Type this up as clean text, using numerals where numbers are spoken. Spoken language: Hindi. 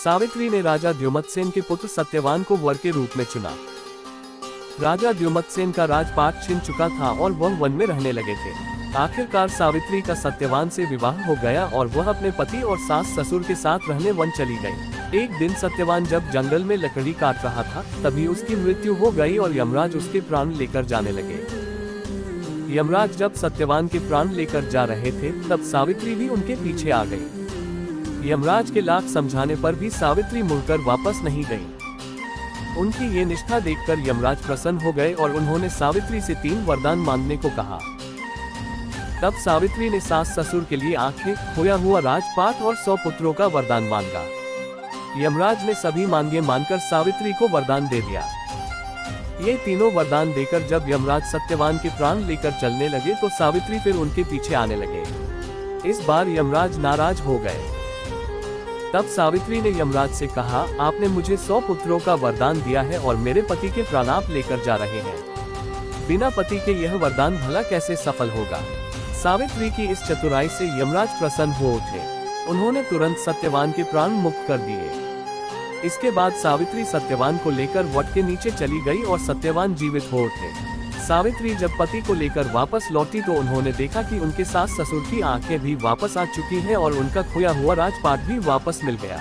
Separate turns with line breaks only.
सावित्री ने राजा द्युमत्सेन के पुत्र सत्यवान को वर के रूप में चुना। राजा द्युमत्सेन का राजपाट छिन चुका था और वह वन में रहने लगे थे। आखिरकार सावित्री का सत्यवान से विवाह हो गया और वह अपने पति और सास ससुर के साथ रहने वन चली गई। एक दिन सत्यवान जब जंगल में लकड़ी काट रहा था, तभी उसकी मृत्यु हो गई और यमराज उसके प्राण लेकर जाने लगे। यमराज जब सत्यवान के प्राण लेकर जा रहे थे, तब सावित्री भी उनके पीछे आ गई। यमराज के लाख समझाने पर भी सावित्री मुड़कर वापस नहीं गई। उनकी ये निष्ठा देखकर यमराज प्रसन्न हो गए और उन्होंने सावित्री से 3 वरदान मांगने को कहा। तब सावित्री ने सास ससुर के लिए आंखें, खोया हुआ राजपाट और 100 पुत्रों का वरदान मांगा। यमराज ने सभी मांगे मानकर सावित्री को वरदान दे दिया। ये तीनों वरदान देकर जब यमराज सत्यवान के प्राण लेकर चलने लगे तो सावित्री फिर उनके पीछे आने लगे। इस बार यमराज नाराज हो गए। तब सावित्री ने यमराज से कहा, आपने मुझे 100 पुत्रों का वरदान दिया है और मेरे पति के प्राण आप लेकर जा रहे हैं। बिना पति के यह वरदान भला कैसे सफल होगा। सावित्री की इस चतुराई से यमराज प्रसन्न हो उठे। उन्होंने तुरंत सत्यवान के प्राण मुक्त कर दिए। इसके बाद सावित्री सत्यवान को लेकर वट के नीचे चली गई और सत्यवान जीवित हो उठे। सावित्री जब पति को लेकर वापस लौटी तो उन्होंने देखा कि उनके सास ससुर की आंखें भी वापस आ चुकी हैं और उनका खोया हुआ राजपाट भी वापस मिल गया।